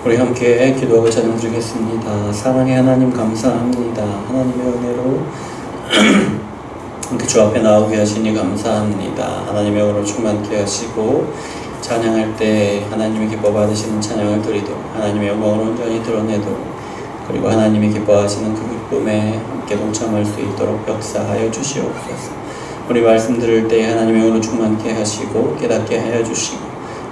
우리 함께 기도하고 찬양 드리겠습니다. 사랑의 하나님 감사합니다. 하나님의 은혜로 이렇게 주 앞에 나오게 하시니 감사합니다. 하나님의 은혜로 충만케 하시고 찬양할 때 하나님이 기뻐 받으시는 찬양을 드리도록 하나님의 영광을 온전히 드러내도록 그리고 하나님이 기뻐하시는 그 기쁨에 함께 동참할 수 있도록 역사하여 주시옵소서. 우리 말씀 들을 때 하나님의 은혜로 충만케 하시고 깨닫게 하여 주시고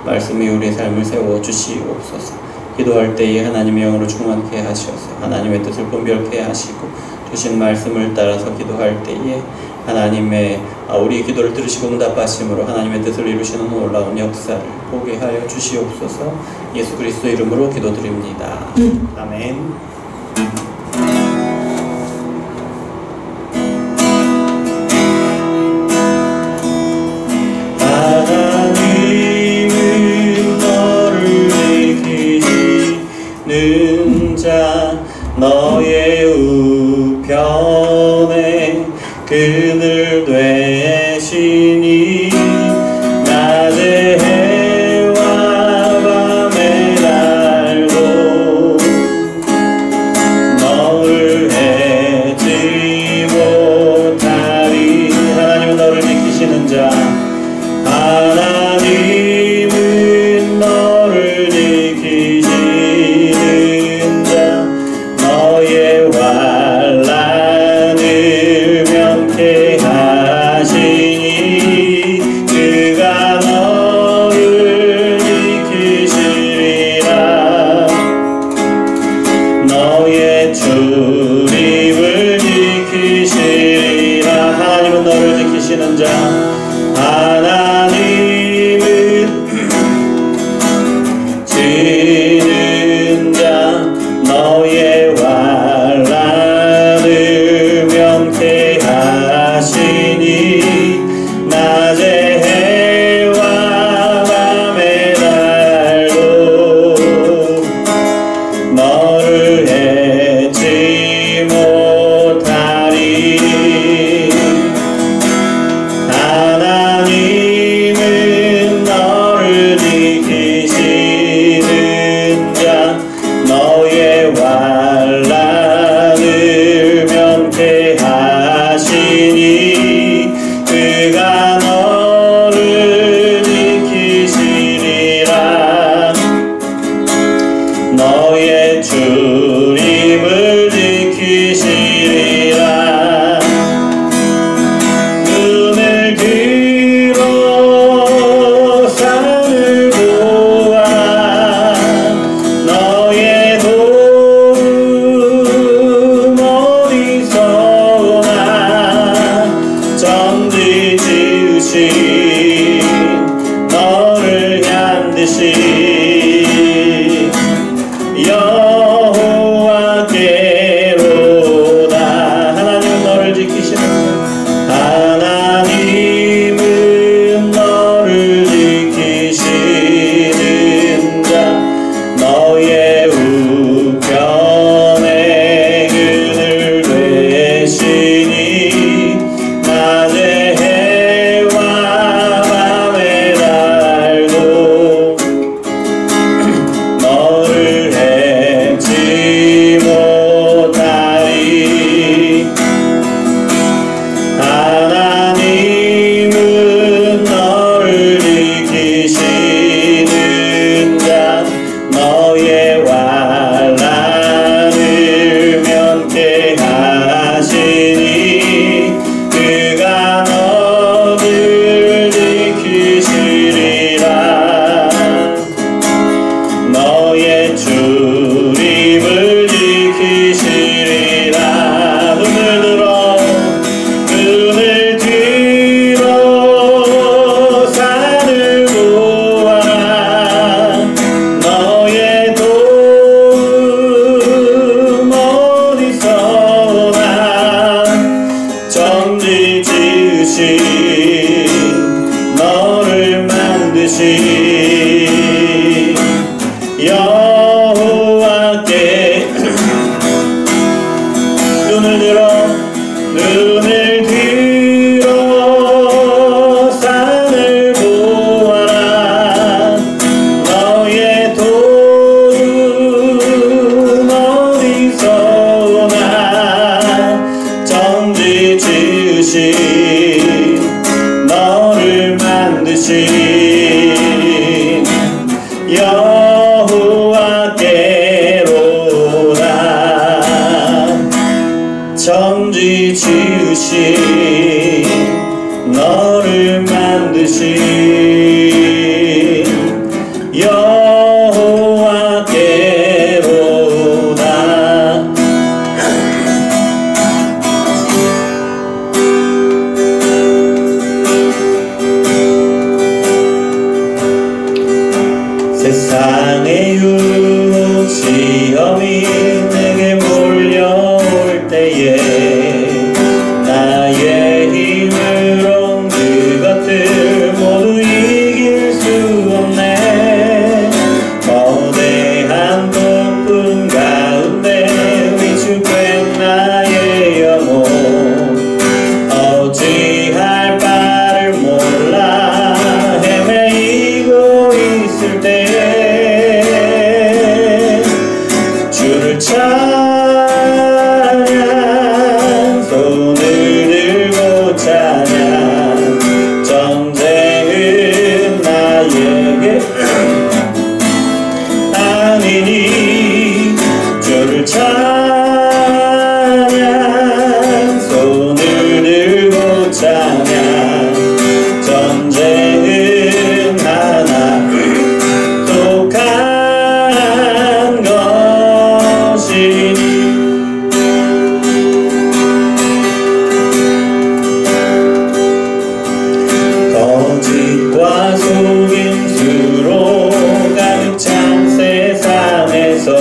말씀이 우리의 삶을 세워 주시옵소서. 기도할 때에 하나님의 영으로 충만케 하셔서 하나님의 뜻을 분별케 하시고 주신 말씀을 따라서 기도할 때에 하나님의 우리 기도를 들으시고 응답하심으로 하나님의 뜻을 이루시는 놀라운 역사를 보게 하여 주시옵소서. 예수 그리스도 이름으로 기도드립니다. 아멘. 너의 우편에 그늘 되시니 낮의 해와 밤의 날도 너를 해지 못하리. 하나님은 너를 지키시는 자 하나님은 너를 지키시는 자 너의 환난을 명케 하시니 그가 너를 지키시리라. 너의 출입을 지키시리라. 하나님은 너를 지키시는 자 하나님은 지는 자 너의 환난을 명케 하시니 낮의 해와 밤의 날도 너를 해지 못하리. 하나님은 너를 지키시는 자 너의 환난을 명케 하시니 그가 너를 지키시리라. 너의 출입을 지키시리라. 눈을 들어 산을 보아 너의 지으신 너를 만드신 여호와께로다. 세상의 유혹 시험이 내게 몰려올 때에 나의 힘으론 그것들 모두 이길 수 없네. 거대한 폭풍 가운데 위축된 나의 영혼 어찌할 바를 몰라 헤매이고 있을 때 주를 찬양 손을 들고 찬양 전쟁은 나에게 아니니 주를 찬양 손을 들고 찬양 전쟁은 하나 속한 것이니. 거짓과 속임수로 가득 찬 세상에서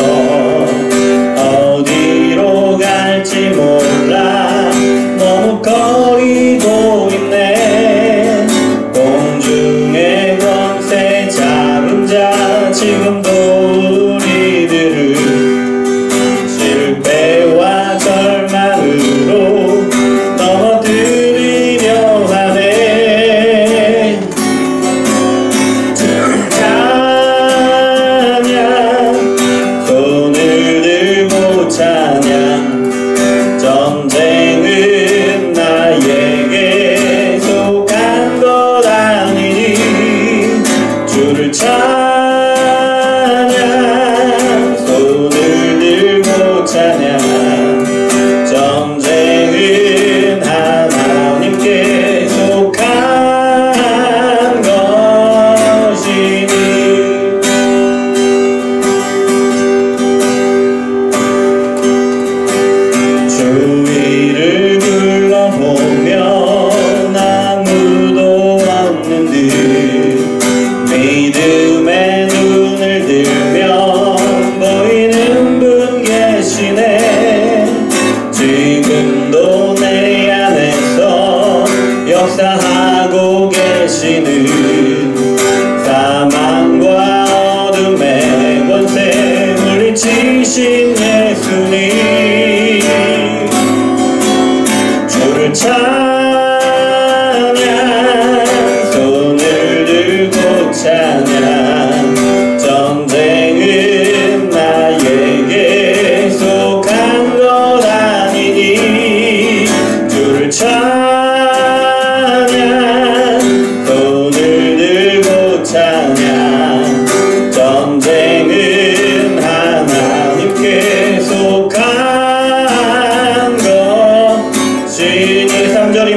어디로 갈지 몰라 너무 거리고 있네. 공중의 권세 잡은 자 지금도 우리들을 실패와 절망으로 넘어뜨리려 하네. 찬양 손을 들고 찬양 전쟁은 나에게 속한 것 아니니 주를 찬양 손을 들고 찬양 전쟁은 하나님께 속한 것이니. 주위를 둘러보면 아무도 없는 듯 믿음의 눈을 들면 보이는 분 계시네. 지금도 내 안에서 역사하고 계시는 사망과 어둠의 권세 물리치신 예수님 주를 찬양 손을 들고 찬양 전쟁은 나에게 속한 것 아니니 주를 찬양 손을 들고 찬양 전쟁은 하나님께 속한 것이니. 3절이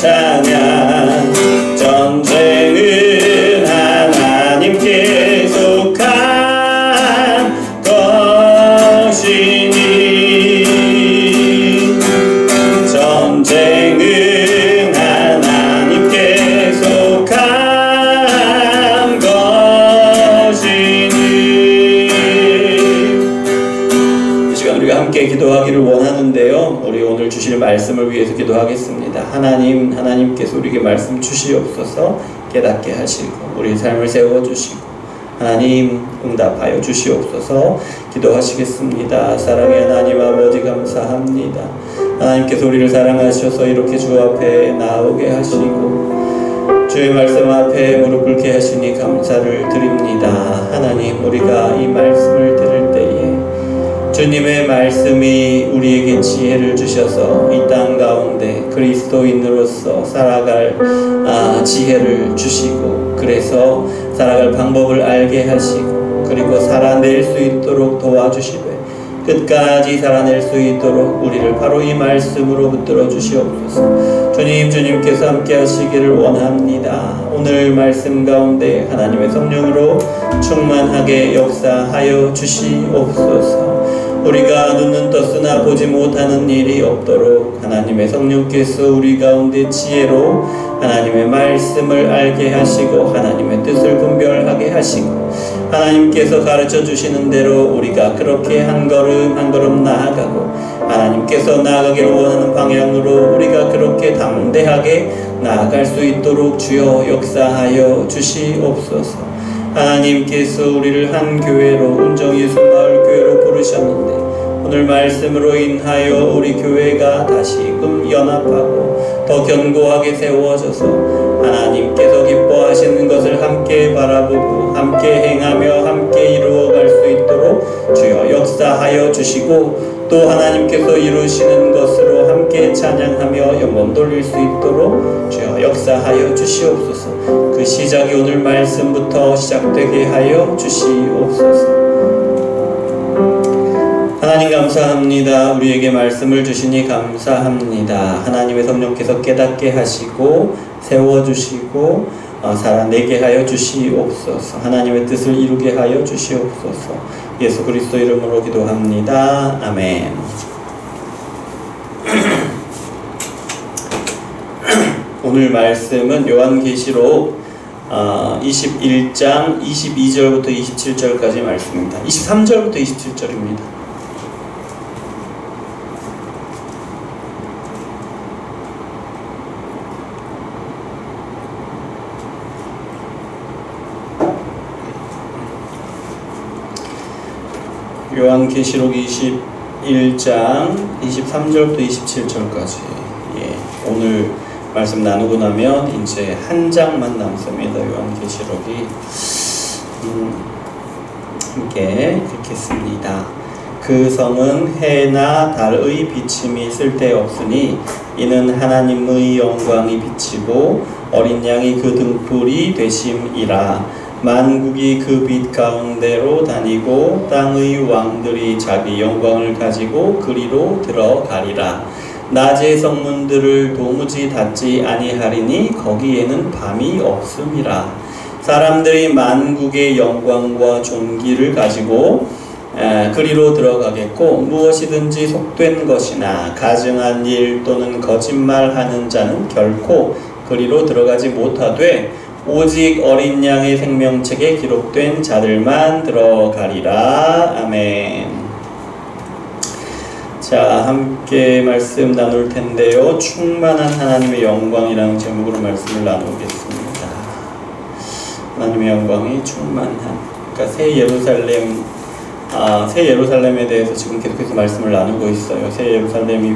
찬양. 전쟁은 하나님께 속한 것이니 전쟁은 하나님께 속한 것이니. 이 시간 우리가 함께 기도하기를 원하는데요, 우리 오늘 주실 말씀을 위해서 기도하겠습니다. 하나님께서 우리에게 말씀 주시옵소서. 깨닫게 하시고 우리 삶을 세워주시고 하나님 응답하여 주시옵소서. 기도하시겠습니다. 사랑의 하나님 아버지 감사합니다. 하나님께서 우리를 사랑하셔서 이렇게 주 앞에 나오게 하시고 주의 말씀 앞에 무릎 꿇게 하시니 감사를 드립니다. 하나님, 우리가 이 말씀을 들을 때에 주님의 말씀이 우리에게 지혜를 주셔서 이 땅 가운데 그리스도인으로서 살아갈 지혜를 주시고, 그래서 살아갈 방법을 알게 하시고, 그리고 살아낼 수 있도록 도와주시되 끝까지 살아낼 수 있도록 우리를 바로 이 말씀으로 붙들어 주시옵소서. 주님께서 함께 하시기를 원합니다. 오늘 말씀 가운데 하나님의 성령으로 충만하게 역사하여 주시옵소서. 우리가 눈은 떴으나 보지 못하는 일이 없도록 하나님의 성령께서 우리 가운데 지혜로 하나님의 말씀을 알게 하시고 하나님의 뜻을 분별하게 하시고 하나님께서 가르쳐 주시는 대로 우리가 그렇게 한 걸음 한 걸음 나아가고 하나님께서 나아가기를 원하는 방향으로 우리가 그렇게 담대하게 나아갈 수 있도록 주여 역사하여 주시옵소서. 하나님께서 우리를 한 교회로, 운정예수마을교회로 부르셨는데 오늘 말씀으로 인하여 우리 교회가 다시금 연합하고 더 견고하게 세워져서 하나님께서 기뻐하시는 것을 함께 바라보고 함께 행하며 함께 이루어갈 수 있도록 주여 역사하여 주시고, 또 하나님께서 이루시는 것으로 함께 찬양하며 영광 돌릴 수 있도록 주여 역사하여 주시옵소서. 그 시작이 오늘 말씀부터 시작되게 하여 주시옵소서. 하나님 감사합니다. 우리에게 말씀을 주시니 감사합니다. 하나님의 성령께서 깨닫게 하시고 세워주시고 살아내게 하여 주시옵소서. 하나님의 뜻을 이루게 하여 주시옵소서. 예수 그리스도 이름으로 기도합니다. 아멘. 오늘 말씀은 요한계시록 21장 22절부터 27절까지 말씀입니다. 23절부터 27절입니다. 요한계시록 21장 23절부터 27절까지 오늘 말씀 나누고 나면 이제 한 장만 남습니다. 요한계시록이 함께 읽겠습니다. 그 성은 해나 달의 비침이 쓸데없으니 이는 하나님의 영광이 비치고 어린 양이 그 등불이 되심이라. 만국이 그 빛 가운데로 다니고 땅의 왕들이 자기 영광을 가지고 그리로 들어가리라. 낮의 성문들을 도무지 닫지 아니하리니 거기에는 밤이 없음이라. 사람들이 만국의 영광과 존귀를 가지고 그리로 들어가겠고 무엇이든지 속된 것이나 가증한 일 또는 거짓말하는 자는 결코 그리로 들어가지 못하되 오직 어린 양의 생명책에 기록된 자들만 들어가리라. 아멘. 자, 함께 말씀 나눌 텐데요. 충만한 하나님의 영광이라는 제목으로 말씀을 나누겠습니다. 하나님의 영광이 충만한, 그러니까 새 예루살렘에 대해서 지금 계속해서 말씀을 나누고 있어요. 새 예루살렘이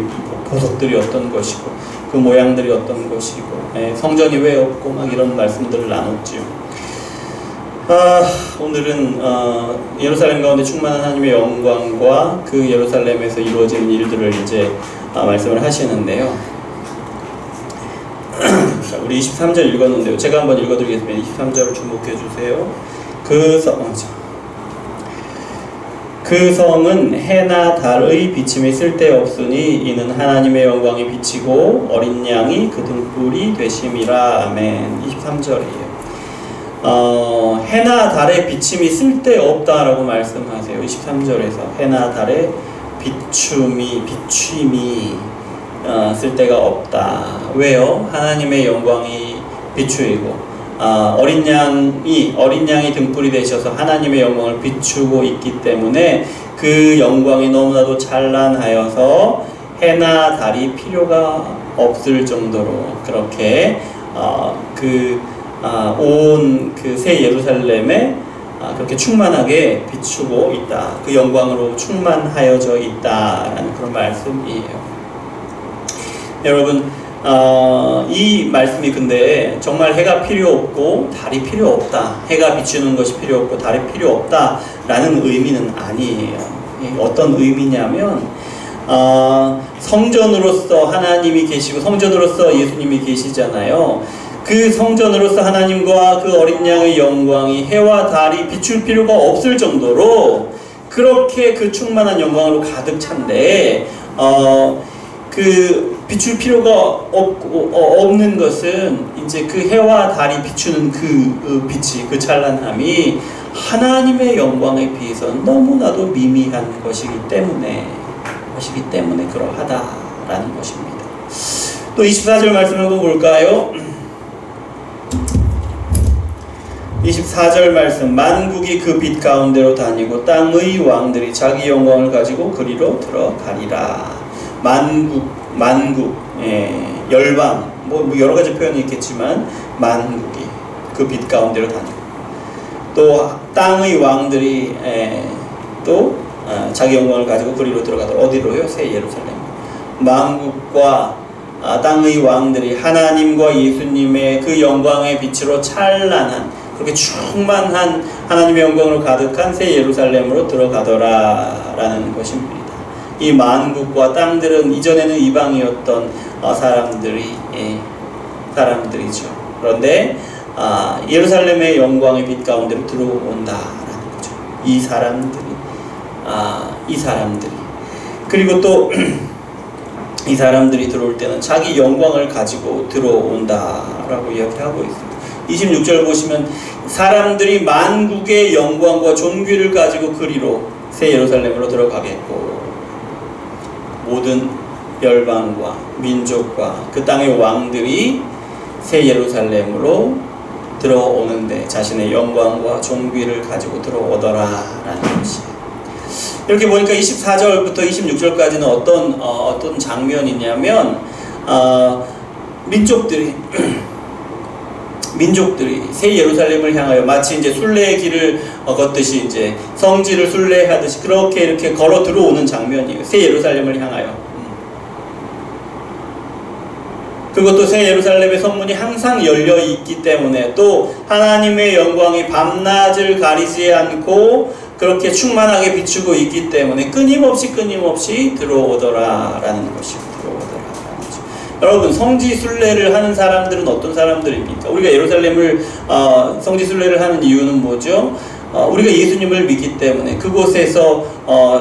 보석들이 어떤 것이고 그 모양들이 어떤 것이고 성전이 왜 없고 막 이런 말씀들을 나눴지요. 오늘은 예루살렘 가운데 충만한 하나님의 영광과 그 예루살렘에서 이루어지는 일들을 이제 말씀을 하시는데요. 자, 우리 23절 읽었는데요. 제가 한번 읽어드리겠습니다. 23절을 주목해 주세요. 그 성은 해나 달의 비침이 쓸데없으니 이는 하나님의 영광이 비치고 어린 양이 그 등불이 되심이라. 아멘. 23절이에요. 해나 달의 비침이 쓸데없다라고 말씀하세요. 23절에서 해나 달의 비춤이 쓸데가 없다. 왜요? 하나님의 영광이 비추이고 어린 양이 등불이 되셔서 하나님의 영광을 비추고 있기 때문에 그 영광이 너무나도 찬란하여서 해나 달이 필요가 없을 정도로 그렇게 온 그 새 예루살렘에 그렇게 충만하게 비추고 있다. 그 영광으로 충만하여져 있다라는 그런 말씀이에요. 여러분, 이 말씀이 근데 정말 해가 필요 없고 달이 필요 없다, 해가 비추는 것이 필요 없고 달이 필요 없다라는 의미는 아니에요. 어떤 의미냐면 성전으로서 하나님이 계시고 성전으로서 예수님이 계시잖아요. 그 성전으로서 하나님과 그 어린 양의 영광이 해와 달이 비출 필요가 없을 정도로 그렇게 그 충만한 영광으로 가득 찬데 그 비출 필요가 없는 것은 이제 그 해와 달이 비추는 그 빛이, 그 찬란함이 하나님의 영광에 비해서는 너무나도 미미한 것이기 때문에 그러하다라는 것입니다. 또 24절 말씀을 한번 볼까요? 24절 말씀. 만국이 그 빛 가운데로 다니고 땅의 왕들이 자기 영광을 가지고 그리로 들어가리라. 만국, 열방, 뭐 여러 가지 표현이 있겠지만 만국이 그 빛 가운데로 다니고 또 땅의 왕들이 또 자기 영광을 가지고 그리로 들어가도록. 어디로요? 새 예루살렘. 만국과 땅의 왕들이 하나님과 예수님의 그 영광의 빛으로 찬란한, 그렇게 충만한 하나님의 영광으로 가득한 새 예루살렘으로 들어가더라라는 것입니다. 이 만국과 땅들은 이전에는 이방이었던 사람들이죠. 그런데 예루살렘의 영광의 빛 가운데로 들어온다라는 거죠. 이 사람들이. 그리고 또 이 사람들이 들어올 때는 자기 영광을 가지고 들어온다라고 이야기하고 있습니다. 26절 보시면 사람들이 만국의 영광과 존귀를 가지고 그리로 새 예루살렘으로 들어가겠고 모든 열방과 민족과 그 땅의 왕들이 새 예루살렘으로 들어오는데 자신의 영광과 존귀를 가지고 들어오더라라는 것이에요. 이렇게 보니까 24절부터 26절까지는 어떤 장면이냐면 민족들이 새 예루살렘을 향하여 마치 이제 순례의 길을 걷듯이 이제 성지를 순례하듯이 그렇게 이렇게 걸어 들어오는 장면이에요. 새 예루살렘을 향하여. 그것도 새 예루살렘의 성문이 항상 열려 있기 때문에 또 하나님의 영광이 밤낮을 가리지 않고 그렇게 충만하게 비추고 있기 때문에 끊임없이 들어오더라라는 것이고 여러분, 성지 순례를 하는 사람들은 어떤 사람들입니까? 우리가 예루살렘을 성지 순례를 하는 이유는 뭐죠? 우리가 예수님을 믿기 때문에 그곳에서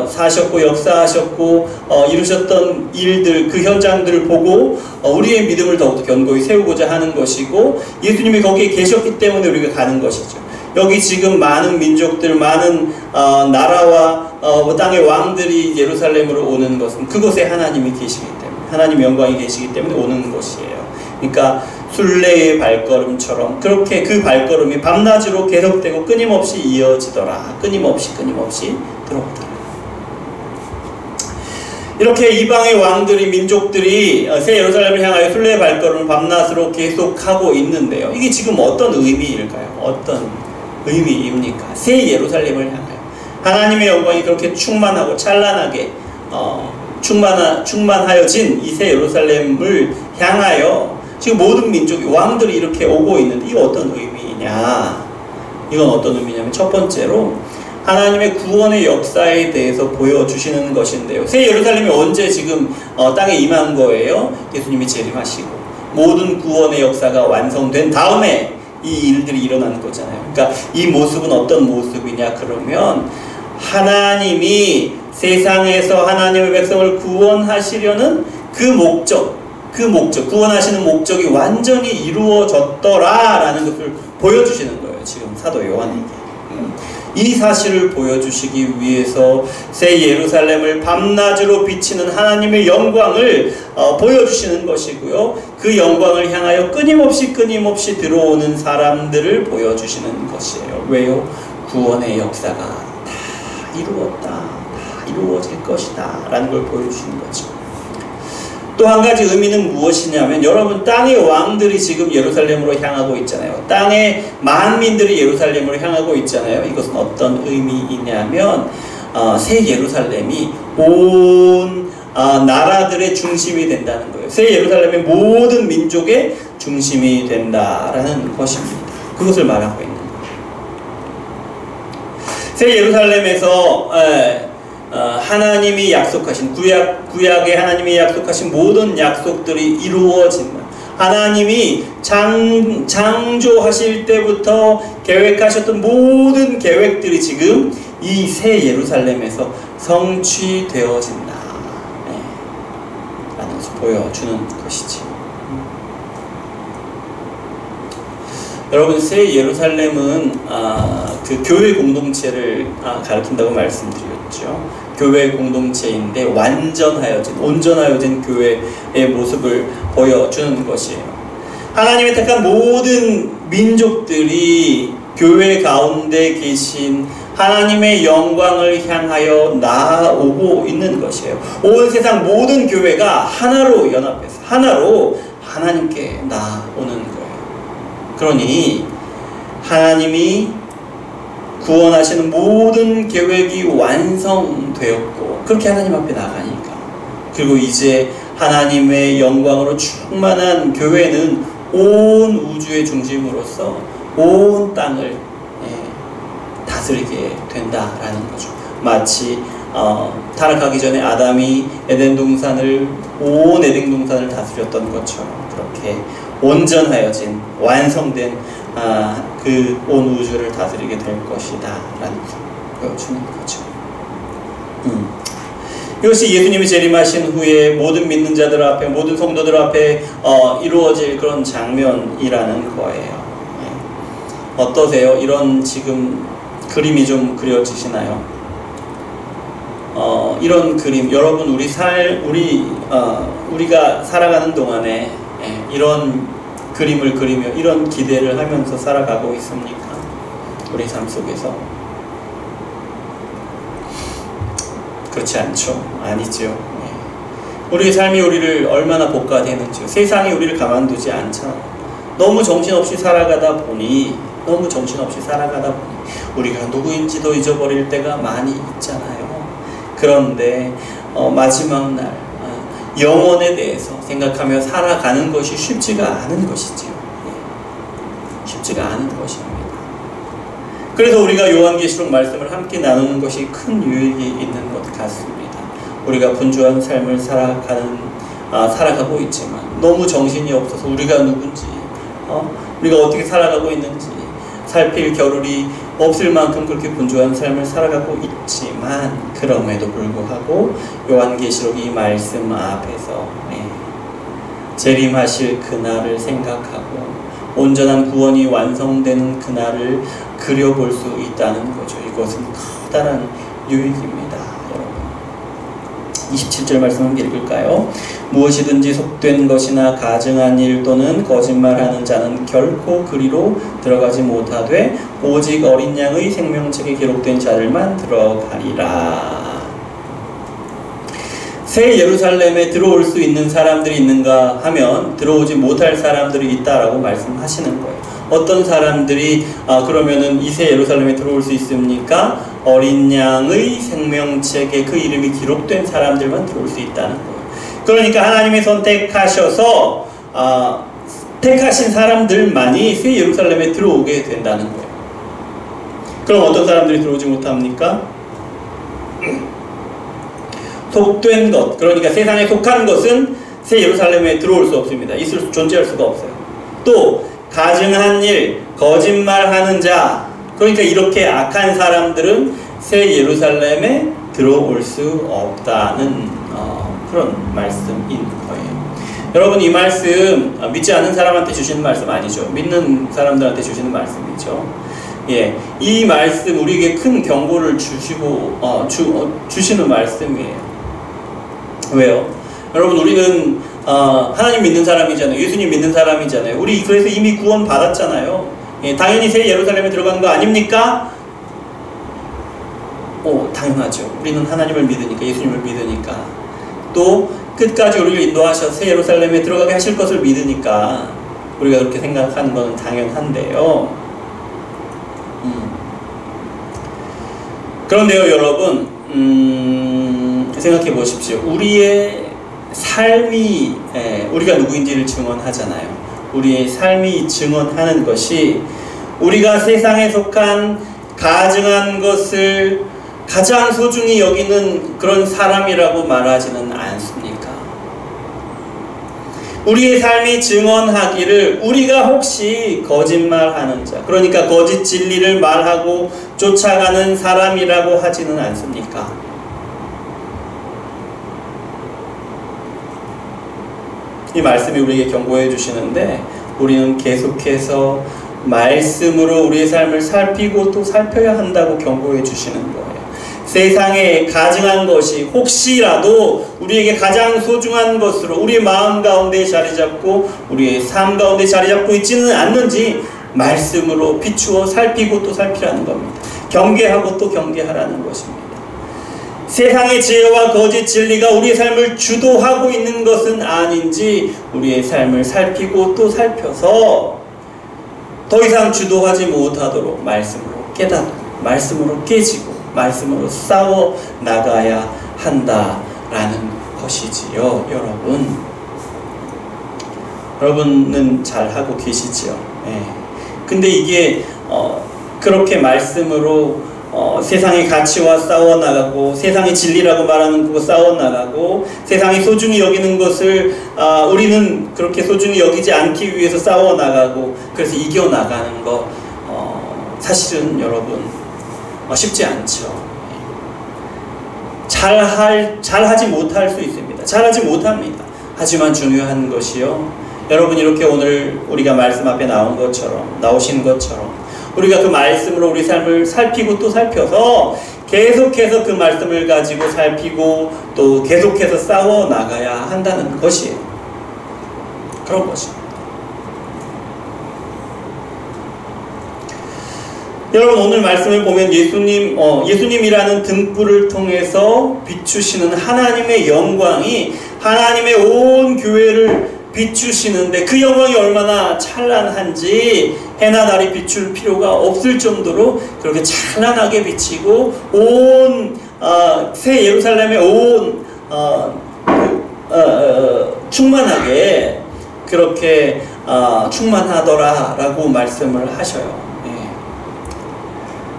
사셨고 역사하셨고 이루셨던 일들, 그 현장들을 보고 우리의 믿음을 더욱더 견고히 세우고자 하는 것이고 예수님이 거기에 계셨기 때문에 우리가 가는 것이죠. 여기 지금 많은 민족들, 많은 나라와 땅의 왕들이 예루살렘으로 오는 것은 그곳에 하나님이 계시기 때문에, 하나님 영광이 계시기 때문에 오는 것이에요. 그러니까 순례의 발걸음처럼 그렇게 그 발걸음이 밤낮으로 계속되고 끊임없이 이어지더라. 끊임없이 들어오더라. 이렇게 이방의 왕들이, 민족들이 새 예루살렘을 향하여 순례의 발걸음을 밤낮으로 계속하고 있는데요. 이게 지금 어떤 의미일까요? 어떤 의미입니까? 새 예루살렘을 향하여 하나님의 영광이 그렇게 충만하고 찬란하게 충만하여진 이 새 예루살렘을 향하여 지금 모든 민족이, 왕들이 이렇게 오고 있는데 이거 어떤 의미냐? 이건 어떤 의미냐면 첫 번째로 하나님의 구원의 역사에 대해서 보여주시는 것인데요. 새 예루살렘이 언제 지금 땅에 임한 거예요? 예수님이 재림하시고 모든 구원의 역사가 완성된 다음에 이 일들이 일어나는 거잖아요. 그러니까 이 모습은 어떤 모습이냐 그러면 하나님이 세상에서 하나님의 백성을 구원하시려는 그 목적, 구원하시는 목적이 완전히 이루어졌더라라는 것을 보여주시는 거예요. 지금 사도 요한에게. 이 사실을 보여주시기 위해서 새 예루살렘을 밤낮으로 비치는 하나님의 영광을 보여주시는 것이고요. 그 영광을 향하여 끊임없이 들어오는 사람들을 보여주시는 것이에요. 왜요? 구원의 역사가 다 이루었다, 다 이루어질 것이다 라는 걸 보여주시는 거죠. 또 한 가지 의미는 무엇이냐면, 여러분, 땅의 왕들이 지금 예루살렘으로 향하고 있잖아요. 땅의 만민들이 예루살렘으로 향하고 있잖아요. 이것은 어떤 의미이냐면 새 예루살렘이 온 나라들의 중심이 된다는 거예요. 새 예루살렘의 모든 민족의 중심이 된다라는 것입니다. 그것을 말하고 있는 거예요. 새 예루살렘에서 하나님이 약속하신 구약의 하나님이 약속하신 모든 약속들이 이루어진다. 하나님이 창조하실 때부터 계획하셨던 모든 계획들이 지금 이 새 예루살렘에서 성취되어진다. 라는 것을 보여주는 것이지. 여러분, 새 예루살렘은 그 교회 공동체를 가리킨다고 말씀드렸죠. 교회 공동체인데 온전하여진 교회의 모습을 보여주는 것이에요. 하나님의 택한 모든 민족들이 교회 가운데 계신 하나님의 영광을 향하여 나아오고 있는 것이에요. 온 세상 모든 교회가 하나로 연합해서 하나로 하나님께 나아오는 거예요. 그러니 하나님이 구원하시는 모든 계획이 완성되었고, 그렇게 하나님 앞에 나가니까, 그리고 이제 하나님의 영광으로 충만한 교회는 온 우주의 중심으로서 온 땅을 다스리게 된다라는 거죠. 마치 타락하기 전에 아담이 온 에덴 동산을 다스렸던 것처럼, 그렇게 온전하여진 완성된 그 온 우주를 다스리게 될 것이다 라는 것을 보여주는 거죠. 이것이 예수님이 재림하신 후에 모든 믿는 자들 앞에, 모든 성도들 앞에 이루어질 그런 장면이라는 거예요. 어떠세요? 이런 지금 그림이 좀 그려지시나요? 이런 그림, 여러분, 우리가 살아가는 동안에 이런 그림을 그리며 이런 기대를 하면서 살아가고 있습니까? 우리 삶 속에서. 그렇지 않죠? 아니죠. 우리의 삶이 우리를 얼마나 복가되는지, 세상이 우리를 가만두지 않잖아. 너무 정신없이 살아가다 보니 우리가 누구인지도 잊어버릴 때가 많이 있잖아요. 그런데 마지막 날 영혼에 대해서 생각하며 살아가는 것이 쉽지가 않은 것이지요. 쉽지가 않은 것입니다. 그래서 우리가 요한계시록 말씀을 함께 나누는 것이 큰 유익이 있는 것 같습니다. 우리가 분주한 삶을 살아가고 있지만 너무 정신이 없어서 우리가 누군지, 우리가 어떻게 살아가고 있는지 살필 겨를이 없을 만큼 그렇게 분주한 삶을 살아가고 있지만, 그럼에도 불구하고 요한계시록 이 말씀 앞에서 재림하실 그날을 생각하고 온전한 구원이 완성되는 그날을 그려볼 수 있다는 거죠. 이것은 커다란 유익입니다. 여러분, 27절 말씀 한번 읽을까요? 무엇이든지 속된 것이나 가증한 일 또는 거짓말하는 자는 결코 그리로 들어가지 못하되 오직 어린 양의 생명책에 기록된 자들만 들어가리라. 새 예루살렘에 들어올 수 있는 사람들이 있는가 하면 들어오지 못할 사람들이 있다라고 말씀하시는 거예요. 어떤 사람들이 그러면은 이 새 예루살렘에 들어올 수 있습니까? 어린 양의 생명책에 그 이름이 기록된 사람들만 들어올 수 있다는 거예요. 그러니까 하나님이 선택하셔서 택하신 사람들만이 새 예루살렘에 들어오게 된다는 거예요. 그럼 어떤 사람들이 들어오지 못합니까? 속된 것, 그러니까 세상에 속한 것은 새 예루살렘에 들어올 수 없습니다. 존재할 수가 없어요. 또 가증한 일, 거짓말하는 자, 그러니까 이렇게 악한 사람들은 새 예루살렘에 들어올 수 없다는 그런 말씀인 거예요. 여러분, 이 말씀 주지 않는 사람한테 주시는 말씀 아니죠. 믿는 사람들한테 주시는 말씀이죠. 예, 이 말씀 우리에게 큰 경고를 주시는 말씀이에요. 왜요? 여러분, 우리는 하나님 믿는 사람이잖아요. 예수님 믿는 사람이잖아요. 우리 그래서 이미 구원 받았잖아요. 예, 당연히 새 예루살렘에 들어가는 거 아닙니까? 당연하죠. 우리는 하나님을 믿으니까, 예수님을 믿으니까, 또 끝까지 우리를 인도하셔서 새 예루살렘에 들어가게 하실 것을 믿으니까 우리가 그렇게 생각하는 것은 당연한데요. 그런데요, 여러분, 생각해 보십시오. 우리의 삶이, 우리가 누구인지를 증언하잖아요. 우리의 삶이 증언하는 것이 우리가 세상에 속한 가증한 것을 가장 소중히 여기는 그런 사람이라고 말하지는 않습니까? 우리의 삶이 증언하기를 우리가 혹시 거짓말하는 자, 그러니까 거짓 진리를 말하고 쫓아가는 사람이라고 하지는 않습니까? 이 말씀이 우리에게 경고해 주시는데, 우리는 계속해서 말씀으로 우리의 삶을 살피고 또 살펴야 한다고 경고해 주시는 거예요. 세상에 가증한 것이 혹시라도 우리에게 가장 소중한 것으로 우리의 마음 가운데 자리 잡고 우리의 삶 가운데 자리 잡고 있지는 않는지 말씀으로 비추어 살피고 또 살피라는 겁니다. 경계하고 또 경계하라는 것입니다. 세상의 지혜와 거짓 진리가 우리의 삶을 주도하고 있는 것은 아닌지 우리의 삶을 살피고 또 살펴서 더 이상 주도하지 못하도록 말씀으로 깨닫고 말씀으로 깨지고 말씀으로 싸워 나가야 한다라는 것이지요. 여러분은 잘 하고 계시지요. 근데 이게 그렇게 말씀으로 세상의 가치와 싸워 나가고 세상의 진리라고 말하는 그거 싸워 나가고 세상이 소중히 여기는 것을 우리는 그렇게 소중히 여기지 않기 위해서 싸워 나가고 그래서 이겨 나가는 거 사실은 여러분 쉽지 않죠. 잘하지 못할 수 있습니다. 잘하지 못합니다. 하지만 중요한 것이요, 여러분, 이렇게 오늘 우리가 말씀 앞에 나오신 것처럼 우리가 그 말씀으로 우리 삶을 살피고 또 살펴서 계속해서 그 말씀을 가지고 살피고 또 계속해서 싸워 나가야 한다는 것이에요. 그런 것입니다. 여러분, 오늘 말씀을 보면 예수님이라는 등불을 통해서 비추시는 하나님의 영광이 하나님의 온 교회를 비추시는데 그 영광이 얼마나 찬란한지 해나 달이 비출 필요가 없을 정도로 그렇게 찬란하게 비치고 온 새 예루살렘의 온 충만하게 그렇게 충만하더라라고 말씀을 하셔요.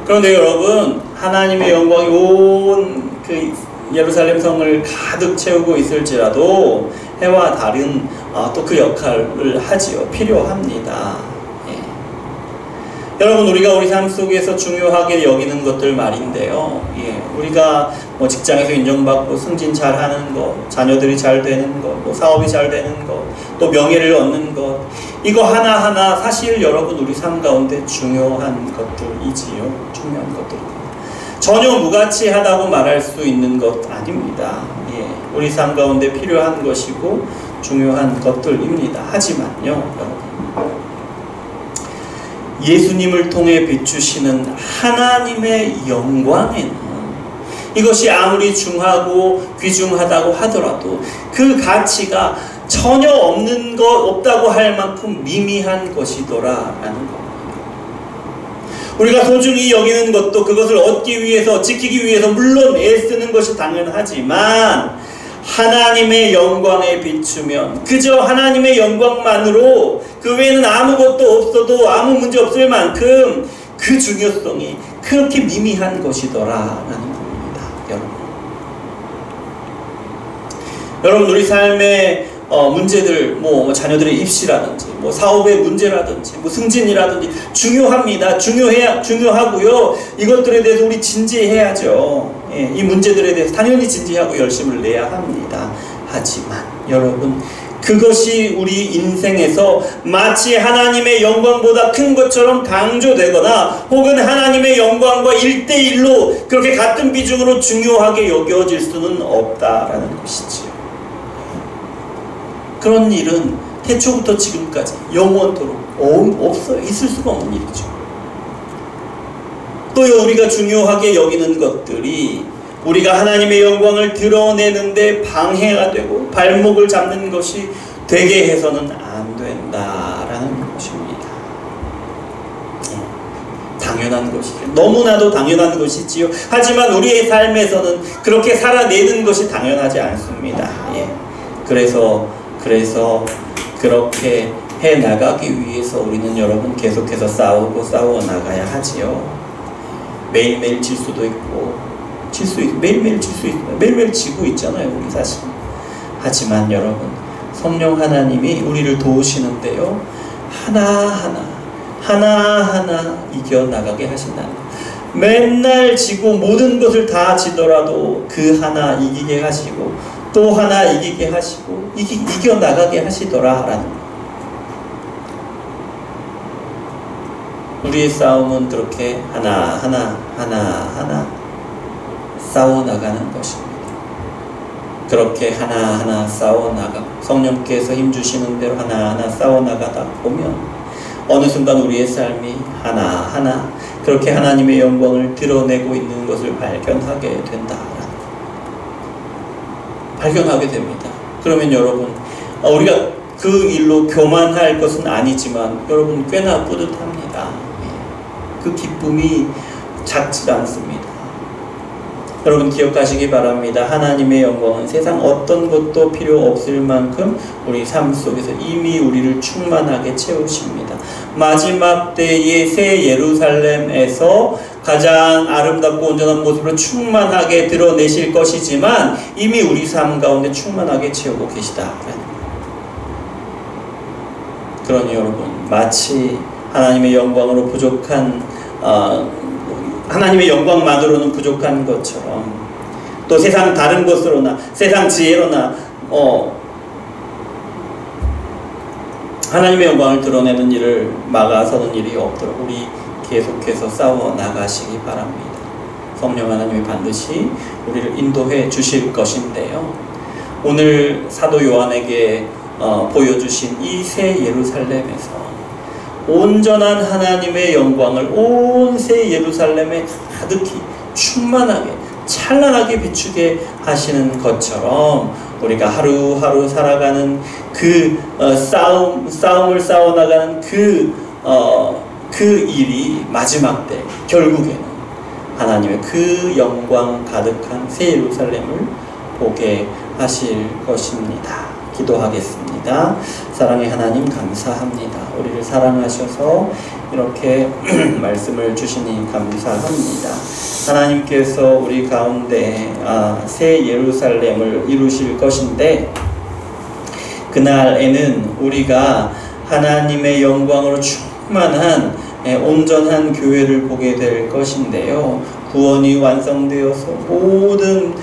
그런데 여러분, 하나님의 영광이 온 그 예루살렘 성을 가득 채우고 있을지라도 해와 달은 또 그 역할을 하지요. 필요합니다. 여러분, 우리가 우리 삶 속에서 중요하게 여기는 것들 말인데요. 우리가 직장에서 인정받고 승진 잘하는 것, 자녀들이 잘 되는 것, 사업이 잘 되는 것, 또 명예를 얻는 것, 이거 하나하나 사실 여러분 우리 삶 가운데 중요한 것들이지요. 중요한 것들입니다. 전혀 무가치하다고 말할 수 있는 것 아닙니다. 우리 삶 가운데 필요한 것이고 중요한 것들입니다. 하지만요, 여러분, 예수님을 통해 비추시는 하나님의 영광에는 이것이 아무리 중하고 귀중하다고 하더라도 그 가치가 전혀 없다고 할 만큼 미미한 것이더라라는 겁니다. 우리가 소중히 여기는 것도 그것을 얻기 위해서, 지키기 위해서 물론 애쓰는 것이 당연하지만 하나님의 영광에 비추면 그저 하나님의 영광만으로 그 외에는 아무것도 없어도 아무 문제 없을 만큼 그 중요성이 그렇게 미미한 것이더라라는 겁니다. 여러분, 우리 삶에 문제들, 뭐 자녀들의 입시라든지, 뭐 사업의 문제라든지, 뭐 승진이라든지 중요합니다. 중요하고요. 이것들에 대해서 우리 진지해야죠. 예, 이 문제들에 대해서 당연히 진지하고 열심을 내야 합니다. 하지만 여러분, 그것이 우리 인생에서 마치 하나님의 영광보다 큰 것처럼 강조되거나 혹은 하나님의 영광과 1대1로 그렇게 같은 비중으로 중요하게 여겨질 수는 없다라는 것이지요. 그런 일은 태초부터 지금까지 영원토록 없어요. 있을 수가 없는 일이죠. 또요, 우리가 중요하게 여기는 것들이 우리가 하나님의 영광을 드러내는데 방해가 되고 발목을 잡는 것이 되게 해서는 안 된다라는 것입니다. 당연한 것이죠. 너무나도 당연한 것이지요. 하지만 우리의 삶에서는 그렇게 살아내는 것이 당연하지 않습니다. 예. 그래서 그렇게 해나가기 위해서 우리는 여러분 계속해서 싸워 나가야 하지요. 매일매일 질 수도 있고 매일매일 질 수 있고 매일매일 지고 있잖아요, 우리 사실. 하지만 여러분, 성령 하나님이 우리를 도우시는데요, 하나하나 이겨나가게 하신다는 거예요. 맨날 지고 모든 것을 다 지더라도 그 하나 이기게 하시고 또 하나 이기게 하시고 이겨나가게 하시더라라는 거예요. 우리의 싸움은 그렇게 하나하나 싸워나가는 것입니다. 그렇게 하나하나 싸워나가고 성령께서 힘주시는 대로 하나하나 싸워나가다 보면 어느 순간 우리의 삶이 하나하나 그렇게 하나님의 영광을 드러내고 있는 것을 발견하게 됩니다. 그러면 여러분, 우리가 그 일로 교만할 것은 아니지만 여러분, 꽤나 뿌듯합니다. 그 기쁨이 작지 않습니다. 여러분, 기억하시기 바랍니다. 하나님의 영광은 세상 어떤 것도 필요 없을 만큼 우리 삶 속에서 이미 우리를 충만하게 채우십니다. 마지막 때의 새 예루살렘에서 가장 아름답고 온전한 모습으로 충만하게 드러내실 것이지만 이미 우리 삶 가운데 충만하게 채우고 계시다. 그러니 여러분, 마치 하나님의 영광으로 부족한 하나님의 영광만으로는 부족한 것처럼 또 세상 다른 것으로나 세상 지혜로나 하나님의 영광을 드러내는 일을 막아서는 일이 없도록 우리 계속해서 싸워 나가시기 바랍니다. 성령 하나님이 반드시 우리를 인도해 주실 것인데요, 오늘 사도 요한에게 보여주신 이 새 예루살렘에서 온전한 하나님의 영광을 온 새 예루살렘에 가득히 충만하게 찬란하게 비추게 하시는 것처럼 우리가 하루하루 살아가는 그 싸움을 싸워나가는 그 일이 마지막 때 결국에는 하나님의 그 영광 가득한 새 예루살렘을 보게 하실 것입니다. 기도하겠습니다. 사랑의 하나님, 감사합니다. 우리를 사랑하셔서 이렇게 말씀을 주시니 감사합니다. 하나님께서 우리 가운데 새 예루살렘을 이루실 것인데 그날에는 우리가 하나님의 영광으로 충만한 온전한 교회를 보게 될 것인데요, 구원이 완성되어서 모든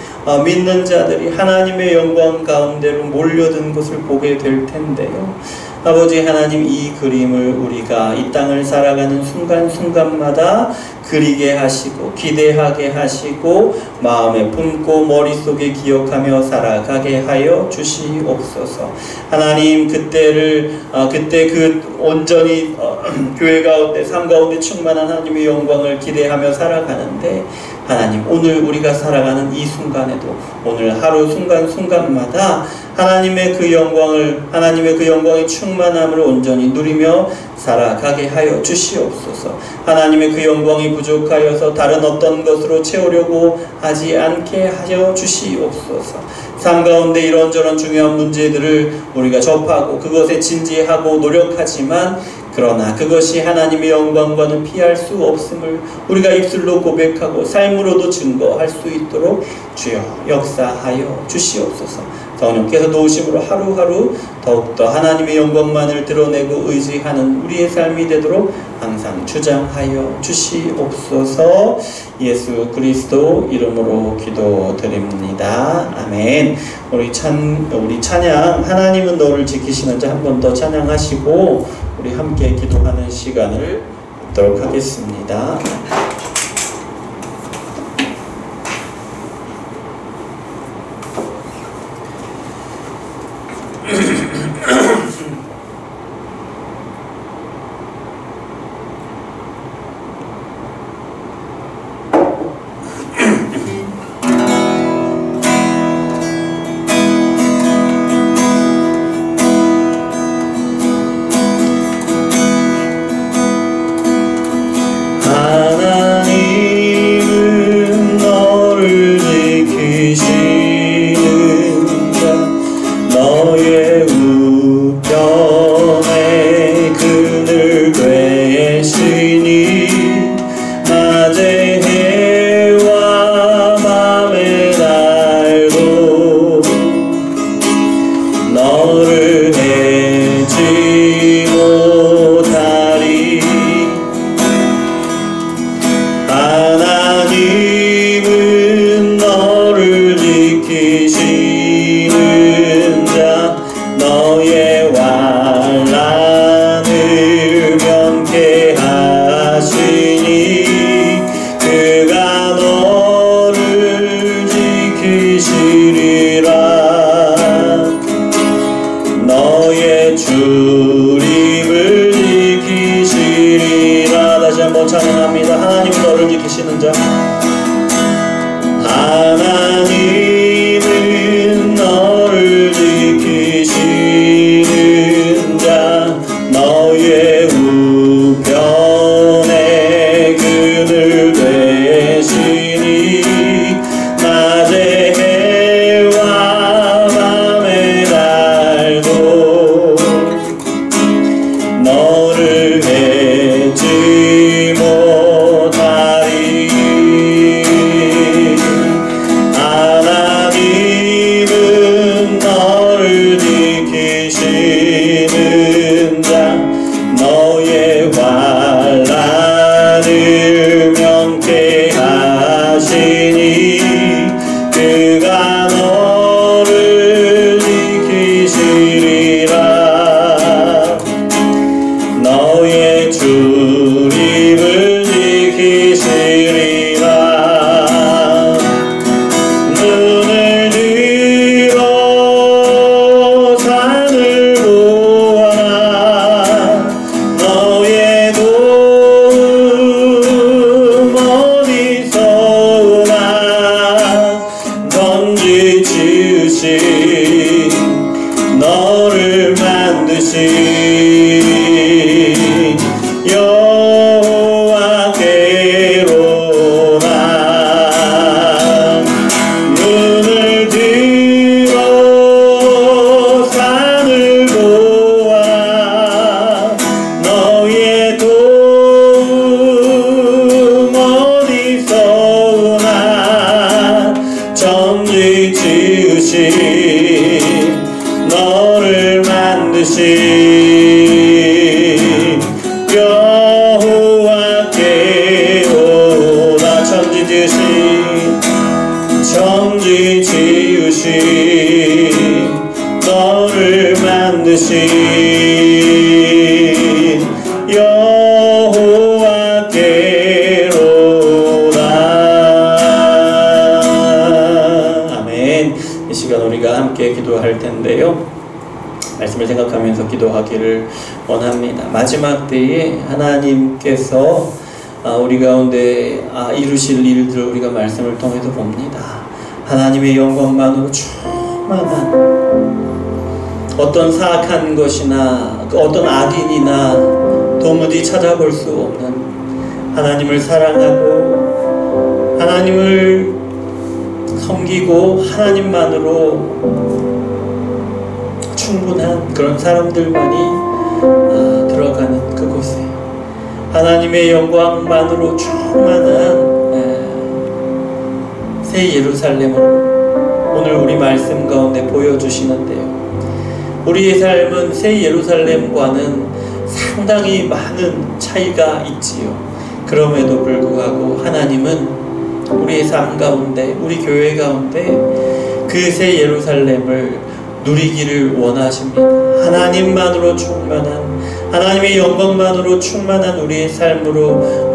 믿는 자들이 하나님의 영광 가운데로 몰려든 것을 보게 될 텐데요, 아버지 하나님, 이 그림을 우리가 이 땅을 살아가는 순간순간마다 그리게 하시고 기대하게 하시고 마음에 품고 머릿속에 기억하며 살아가게 하여 주시옵소서. 하나님, 그때 그 온전히 교회 가운데 삶 가운데 충만한 하나님의 영광을 기대하며 살아가는데, 하나님, 오늘 우리가 살아가는 이 순간에도 오늘 하루 순간순간마다 하나님의 그 영광의 충만함을 온전히 누리며 살아가게 하여 주시옵소서. 하나님의 그 영광이 부족하여서 다른 어떤 것으로 채우려고 하지 않게 하여 주시옵소서. 삶 가운데 이런저런 중요한 문제들을 우리가 접하고 그것에 진지하고 노력하지만 그러나 그것이 하나님의 영광과는 피할 수 없음을 우리가 입술로 고백하고 삶으로도 증거할 수 있도록 주여 역사하여 주시옵소서. 성령께서 도우심으로 하루하루 더욱더 하나님의 영광만을 드러내고 의지하는 우리의 삶이 되도록 항상 주장하여 주시옵소서. 예수 그리스도 이름으로 기도드립니다. 아멘. 우리 찬양 하나님은 너를 지키시는 자 한 번 더 찬양하시고 우리 함께 기도하는 시간을 갖도록 하겠습니다. 하나님은 너를 지키시는 자 너의 우편에 그늘 되시니 낮의 해와 밤의 달도 너를 해지 못하리. 하나님은 너를 지키시는 자 너의 환난을 명케 하시니 그가 너를 지키시리라. 너의 주님을 지키시리라. 눈을 들어 산을 보아라. 너의 도움 어디서 오나. 던지 지으신 너를 만드신 여호와께로나. 눈을 들어 산을 보아라. 너의 도움 어디서 오나. 천지 지으신 너를 만드신 여호와께로나. 천지 지으신 너를 만드신 여호와께로나. 아멘. 이 시간 우리가 함께 기도할 텐데요, 말씀을 생각하면서 기도하기를 원합니다. 마지막 때에 하나님께서 우리 가운데 이루실 일들을 우리가 말씀을 통해서 봅니다. 하나님의 영광만으로 충만한 어떤 사악한 것이나 어떤 악인이나 도무지 찾아볼 수 없는 하나님을 사랑하고 하나님을 섬기고 하나님만으로 충분한 그런 사람들만이 들어가는 그곳에 하나님의 영광만으로 충만한 새 예루살렘으로 오늘 우리 말씀 가운데 보여주시는데요. 우리의 삶은 새 예루살렘과는 상당히 많은 차이가 있지요. 그럼에도 불구하고 하나님은 우리의 삶 가운데, 우리 교회 가운데 그 새 예루살렘을 누리기를 원하십니다. 하나님만으로 충만한, 하나님의 영광만으로 충만한 우리의 삶으로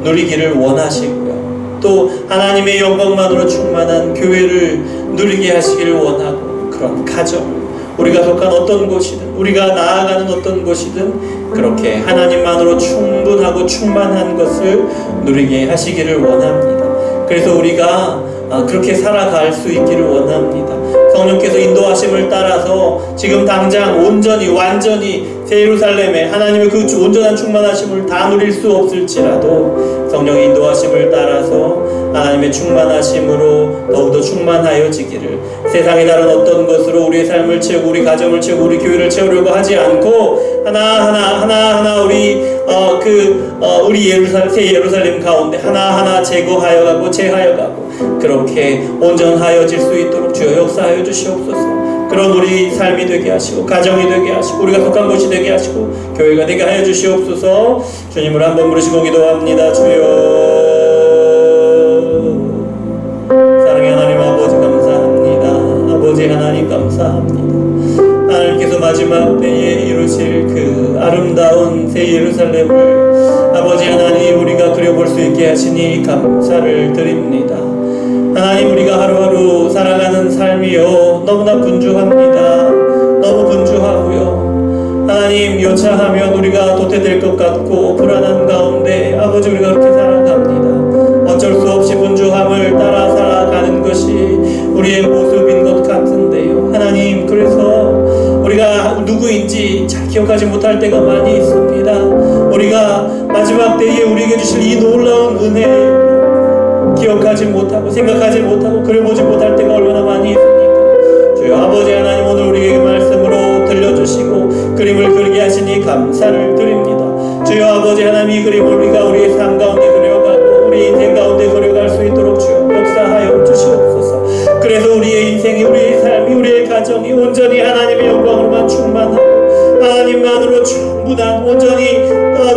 누리기를 원하시고요. 또 하나님의 영광만으로 충만한 교회를 누리게 하시기를 원하고, 그런 가정, 우리가 속한 어떤 곳이든, 우리가 나아가는 어떤 곳이든 그렇게 하나님만으로 충분하고 충만한 것을 누리게 하시기를 원합니다. 그래서 우리가 그렇게 살아갈 수 있기를 원합니다. 성령께서 인도하심을 따라서 지금 당장 온전히 완전히 새 예루살렘에 하나님의 그 온전한 충만하심을 다 누릴 수 없을지라도 성령의 인도하심을 따라서 하나님의 충만하심으로 더욱더 충만하여지기를, 세상의 다른 어떤 것으로 우리의 삶을 채우고 우리 가정을 채우고 우리 교회를 채우려고 하지 않고 하나하나 우리 새 예루살렘 가운데 하나하나 제거하여 가고 제하여 가고 그렇게 온전하여질 수 있도록 주여 역사하여 주시옵소서. 그런 우리 삶이 되게 하시고 가정이 되게 하시고 우리가 속한 곳이 되게 하시고 교회가 되게 하여 주시옵소서. 주님을 한번 부르시고 기도합니다. 주여, 사랑의 하나님 아버지 감사합니다. 아버지 하나님 감사합니다. 하나님께서 마지막 때에 이루실 그 아름다운 새 예루살렘을 아버지 하나님 우리가 그려볼 수 있게 하시니 감사를 드립니다. 하나님, 우리가 하루하루 살아가는 삶이요 너무나 분주합니다. 너무 분주하고요, 하나님 여차하면 우리가 도태될 것 같고 불안한 가운데 아버지 우리가 그렇게 살아갑니다. 어쩔 수 없이 분주함을 따라 살아가는 것이 우리의 모습인 것 같은데요. 하나님, 그래서 우리가 누구인지 잘 기억하지 못할 때가 많이 있습니다. 우리가 마지막 때에 우리에게 주실 이 놀라운 은혜 기억하지 못하고 생각하지 못하고 그려보지 못할 때가 얼마나 많이 있습니까? 주여 아버지 하나님, 오늘 우리에게 말씀으로 들려주시고 그림을 그리게 하시니 감사를 드립니다. 주여 아버지 하나님, 이 그림을 우리가 우리의 삶 가운데 그려가고 우리 인생 가운데 그려갈 수 있도록 주여 역사하여 주시옵소서. 그래서 우리의 인생이, 우리의 삶이, 우리의 가정이 온전히 하나님의 영광으로만 충만하고 하나님만으로 충분한 온전히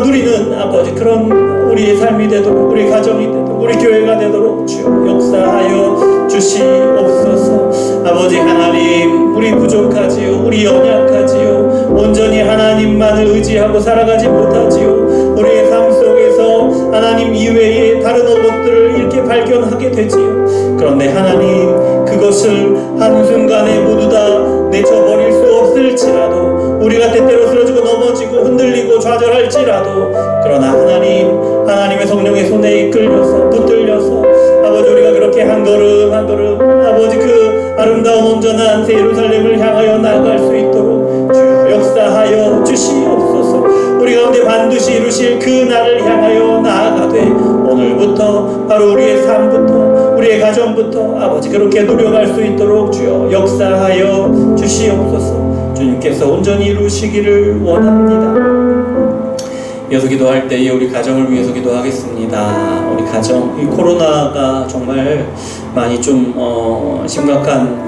누리는 아버지 그런 우리의 삶이 되도록, 우리 가정이 되도록, 우리 교회가 되도록 주여 역사하여 주시옵소서. 아버지 하나님, 우리 부족하지요, 우리 연약하지요, 온전히 하나님만을 의지하고 살아가지 못하지요. 우리의 삶 속에서 하나님 이외에 다른 것들을 이렇게 발견하게 되지요. 그런데 하나님, 그것을 한순간에 모두 다 내쳐버릴 수 없을지라도, 우리가 때때로 쓰러지고 넘어지고 흔들리고 좌절할지라도, 그러나 하나님의 성령의 손에 이끌려서 붙들려서 아버지 우리가 그렇게 한 걸음 한 걸음 아버지 그 아름다운 온전한 새 예루살렘을 향하여 나아갈 수 있도록 주여 역사하여 주시옵소서. 우리 가운데 반드시 이루실 그 날을 향하여 나아가되 오늘부터 바로 우리의 삶부터 우리의 가정부터 아버지 그렇게 누려갈 수 있도록 주여 역사하여 주시옵소서. 주님께서 온전히 이루시기를 원합니다. 이어서 기도할 때에 우리 가정을 위해서 기도하겠습니다. 우리 가정, 이 코로나가 정말 많이 좀 심각한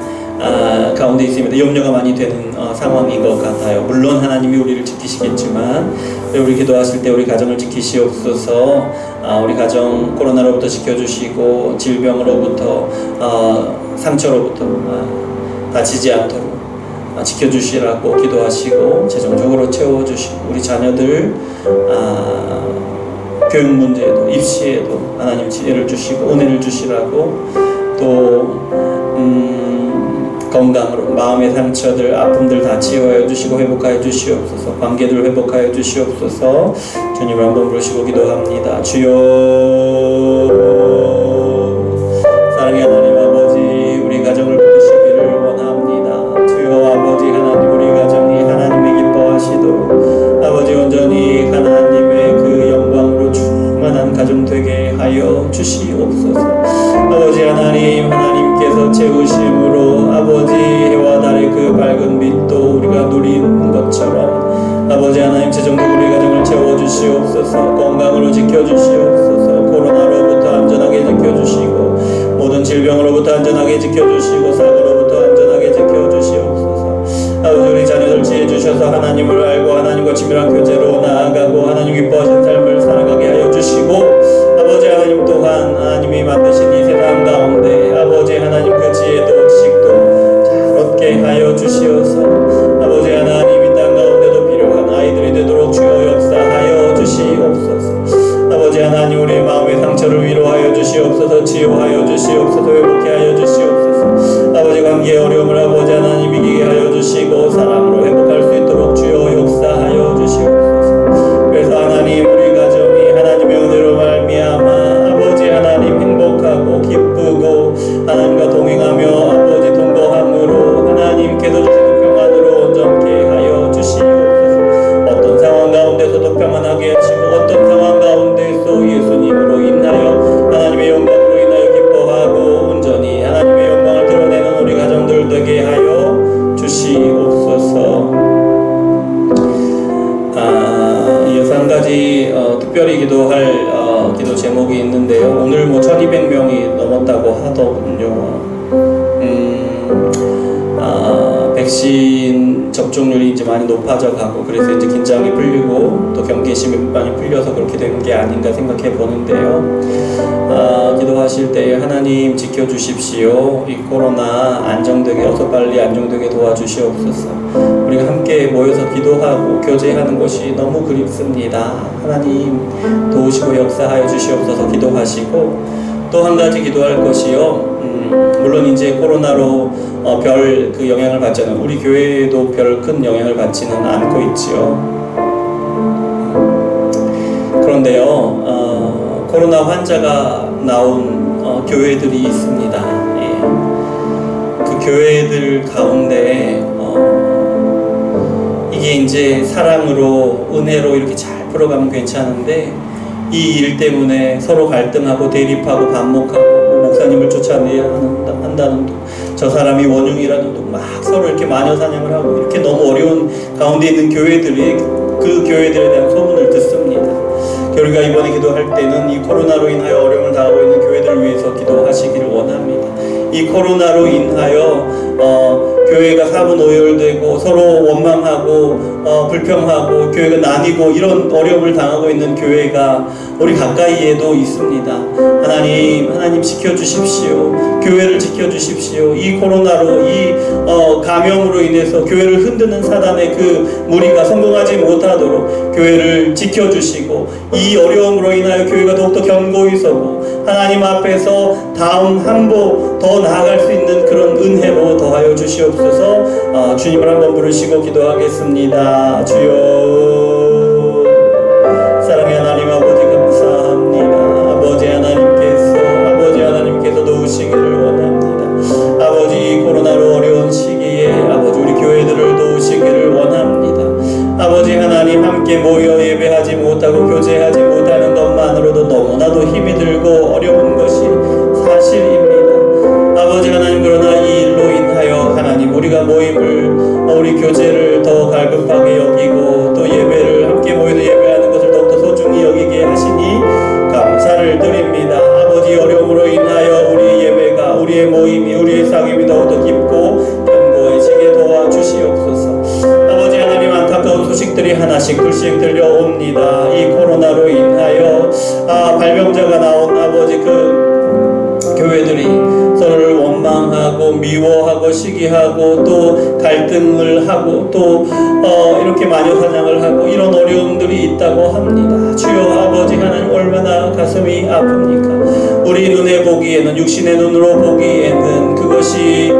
가운데 있습니다. 염려가 많이 되는 상황인 것 같아요. 물론 하나님이 우리를 지키시겠지만 우리 기도하실 때 우리 가정을 지키시옵소서. 우리 가정 코로나로부터 지켜주시고 질병으로부터 상처로부터 다치지 않도록 지켜주시라고 기도하시고 재정적으로 채워주시고 우리 자녀들 교육 문제에도 입시에도 하나님 지혜를 주시고 은혜를 주시라고 또 건강으로 마음의 상처들 아픔들 다 치유하여 주시고 회복하여 주시옵소서. 관계들 회복하여 주시옵소서. 주님을 한번 부르시고 기도합니다. 주여, 사랑의 하나님 아버지, 우리 가정을 부르시기를 원합니다. 주여 아버지 하나님, 우리 가정이 하나님의 기뻐하시도록 아버지 온전히 하나님의 그 영광으로 충만한 가정 되게 하여 주시옵소서. 아버지 하나님, 하나님께서 채우심으로 아버지 해와 달의 그 밝은 빛도 우리가 누리는 것처럼 아버지 하나님 재정적으로 우리 가정을 채워주시옵소서. 건강으로 지켜주시옵소서. 코로나로부터 안전하게 지켜주시고 모든 모든 질병으로부터 안전하게 지켜주시고 사고로부터 안전하게 지켜주시옵소서. 아버지 우리 자녀들 지혜 주셔서 하나님을 알고 하나님과 친밀한 교제로 나아가고 하나님 기뻐하신 삶을 살아가게 하여 주시고 아버지 하나님 또한 하나님이 만드신 이 세상 가운데 아버지 하나님 그 지혜도 지식도 잘 얻게 하여 주시옵소서. 아버지 하나님 이 땅 가운데도 필요한 아이들이 되도록 주여 역사하여 주시옵소서. 아버지 하나님 우리의 마음의 상처를 위로하여 주시옵소서. 치유하여 주시옵소서. 회복케 하여 주시옵소서. 아버지 관계의 어려움을 아버지 하나님 이기게 하여 주시고 사랑으로 회복할 수 있도록 주여 역사하여 주시옵소서. 그래서 하나님 우리 가정이 하나님의 은혜로 말미암아 아버지 하나님 행복하고 기쁘고 하나님과 동행하며 아버지 동거함으로 하나님께서 주시는 평안으로 온전케 하여 주시옵소서. 어떤 상황 가운데서도 평안하게 하시고 어떤 상황 가운데서 예수님으로 인하여 하나님의 영광으로 인하여 기뻐하고 온전히 하나님의 영광을 드러내는 우리 가정들 되게 하여 주시옵소서. 이어서 한 가지 특별히 기도할 기도 제목이 있는데요. 오늘 1200명이 넘었다고 하더군요. 백신 접종률이 이제 많이 높아져 가고 그래서 이제 긴장이 풀리고 또 경계심이 많이 풀려서 그렇게 된 게 아닌가 생각해 보는데요. 기도하실 때 하나님 지켜주십시오. 이 코로나 안정되게 어서 빨리 안정되게 도와주시옵소서. 우리가 함께 모여서 기도하고 교제하는 것이 너무 그립습니다. 하나님 도우시고 역사하여 주시옵소서. 기도하시고 또 한 가지 기도할 것이요. 물론 이제 코로나로 별 그 영향을 받지는 우리 교회도 별 큰 영향을 받지는 않고 있지요. 그런데요, 코로나 환자가 나온 교회들이 있습니다. 예. 그 교회들 가운데 이게 이제 사랑으로 은혜로 이렇게 잘 풀어가면 괜찮은데 이 일 때문에 서로 갈등하고 대립하고 반목하고 목사님을 쫓아내야 한다는 저 사람이 원흉이라는 둥 막 서로 이렇게 마녀 사냥을 하고 이렇게 너무 어려운 가운데 있는 교회들이 그 교회들에 대한 소문을 듣습니다. 우리가 이번에 기도할 때는 이 코로나로 인하여 어려움을 당하고 있는 교회들을 위해서 기도하시기를 원합니다. 이 코로나로 인하여 교회가 사문오열되고 서로 원망하고 불평하고 교회가 나뉘고 이런 어려움을 당하고 있는 교회가 우리 가까이에도 있습니다. 하나님 지켜주십시오. 교회를 지켜주십시오. 이 코로나로 이 감염으로 인해서 교회를 흔드는 사단의 그 무리가 성공하지 못하도록 교회를 지켜주시고 이 어려움으로 인하여 교회가 더욱더 견고히 서고 하나님 앞에서 다음 한보 더 나아갈 수 있는 그런 은혜로 더하여 주시옵소서. 주님을 한번 부르시고 기도하겠습니다. 주여 사랑의 하나님 아버지 감사합니다. 아버지 하나님께서 도우시기를 원합니다. 아버지 코로나로 어려운 시기에 아버지 우리 교회들을 도우시기를 원합니다. 아버지 하나님 함께 모여 예배하지 못하고 교제하지 못하는 것만으로도 너무나도 힘이 들고 어려운 것이 사실입니다. 아버지 하나님 그러나 이 일로 인하여 하나님 우리가 모임을 우리 교제를 더 갈급하게 여기고 또 예배를 함께 모여서 예배하는 것을 더욱더 소중히 여기게 하시니 감사를 드립니다. 아버지 어려움으로 인하여 우리의 예배가 우리의 모임이 우리의 상임이 더욱더 깊고 견고해지게 도와주시옵소서. 아버지 하나님 안타까운 소식들이 하나씩 둘씩 들려옵니다. 이 코로나로 인하여 발병자가 나온 아버지 그 교회들이 서로를 원망하고 미워하고 시기하고 또 갈등을 하고 또 이렇게 마녀사냥을 하고 이런 어려움들이 있다고 합니다. 주여 아버지 하나님 얼마나 가슴이 아픕니까? 우리 눈에 보기에는 육신의 눈으로 보기에는 그것이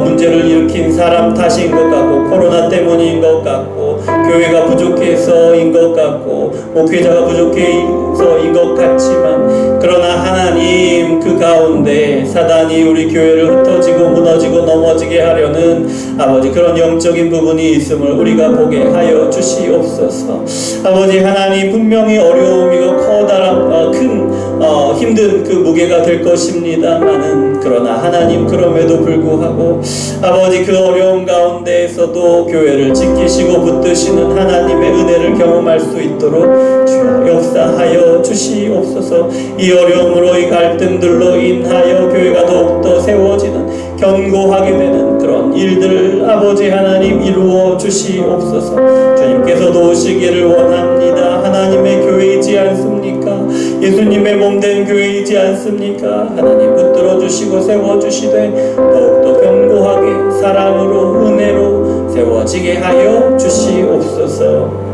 문제를 일으킨 사람 탓인 것 같고 코로나 때문인 것 같고 교회가 부족해서인 것 같고 목회자가 부족해서인 것 같지만 그러나 하나님 그 가운데 사단이 우리 교회를 흩어지고 무너지고 넘어지게 하려는 아버지 그런 영적인 부분이 있음을 우리가 보게 하여 주시옵소서. 아버지 하나님 분명히 어려움이고 커다란 큰 힘든 그 무게가 될 것입니다만은, 그러나 하나님 그럼에도 불구하고 아버지 그 어려움 가운데에서도 교회를 지키시고 붙드시는 하나님의 은혜를 경험할 수 있도록 주여 역사하여 주시옵소서. 이 어려움으로, 이 갈등들로 인하여 교회가 더욱더 세워지는, 견고하게 되는 그런 일들을 아버지 하나님 이루어 주시옵소서. 주님께서 도우시기를 원합니다. 하나님의 교회이지 않습니까? 예수님의 몸된 교회이지 않습니까? 하나님 붙들어 주시고 세워 주시되 더욱더 견고하게 사랑으로 은혜로 세워지게 하여 주시옵소서.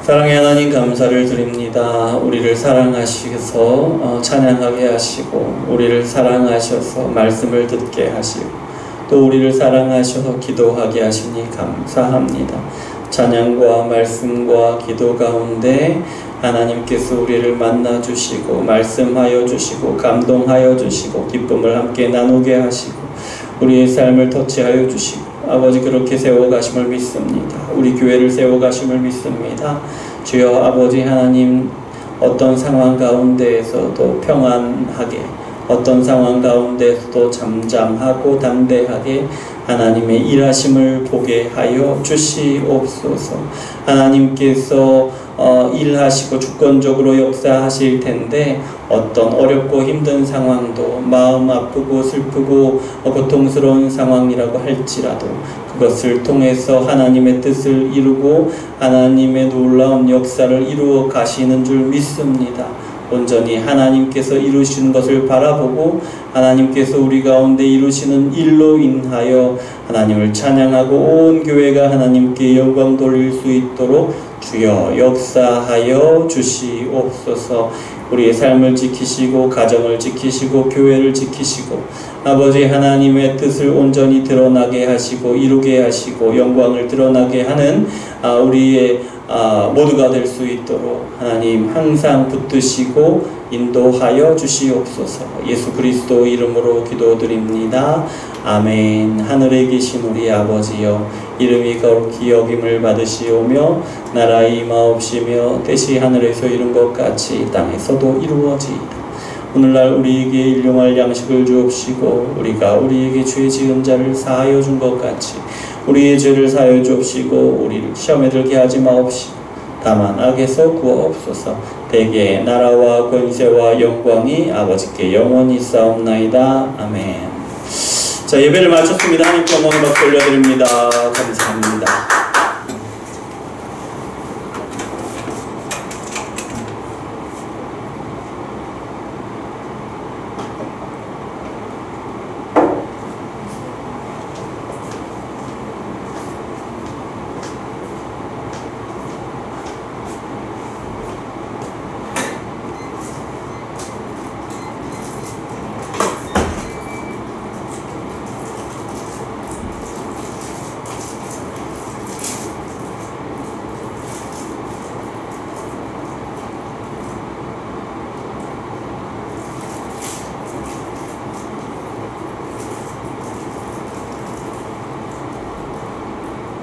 사랑의 하나님 감사를 드립니다. 우리를 사랑하셔서 찬양하게 하시고, 우리를 사랑하셔서 말씀을 듣게 하시고, 또 우리를 사랑하셔서 기도하게 하시니 감사합니다. 찬양과 말씀과 기도 가운데 하나님께서 우리를 만나 주시고 말씀하여 주시고 감동하여 주시고 기쁨을 함께 나누게 하시고 우리의 삶을 터치하여 주시고 아버지 그렇게 세워가심을 믿습니다. 우리 교회를 세워가심을 믿습니다. 주여 아버지 하나님, 어떤 상황 가운데에서도 평안하게, 어떤 상황 가운데서도 잠잠하고 담대하게 하나님의 일하심을 보게 하여 주시옵소서. 하나님께서 일하시고 주권적으로 역사하실 텐데 어떤 어렵고 힘든 상황도, 마음 아프고 슬프고 고통스러운 상황이라고 할지라도 그것을 통해서 하나님의 뜻을 이루고 하나님의 놀라운 역사를 이루어 가시는 줄 믿습니다. 온전히 하나님께서 이루시는 것을 바라보고 하나님께서 우리 가운데 이루시는 일로 인하여 하나님을 찬양하고 온 교회가 하나님께 영광 돌릴 수 있도록 주여 역사하여 주시옵소서. 우리의 삶을 지키시고 가정을 지키시고 교회를 지키시고 아버지 하나님의 뜻을 온전히 드러나게 하시고 이루게 하시고 영광을 드러나게 하는 우리의 모두가 될 수 있도록 하나님 항상 붙드시고 인도하여 주시옵소서. 예수 그리스도 이름으로 기도드립니다. 아멘. 하늘에 계신 우리 아버지여, 이름이 거룩히 여김을 받으시오며 나라의 임하옵시며 뜻이 하늘에서 이룬 것 같이 땅에서도 이루어지이다. 오늘날 우리에게 일용할 양식을 주옵시고 우리가 우리에게 죄 지은 자를 사하여 준 것 같이 우리의 죄를 사하여 주옵시고 우리를 시험에 들게 하지 마옵시고 다만 악에서 구하옵소서. 대개 나라와 권세와 영광이 아버지께 영원히 있사옵나이다. 아멘. 자, 예배를 마쳤습니다. 하나님께 영광을 올려드립니다. 감사합니다.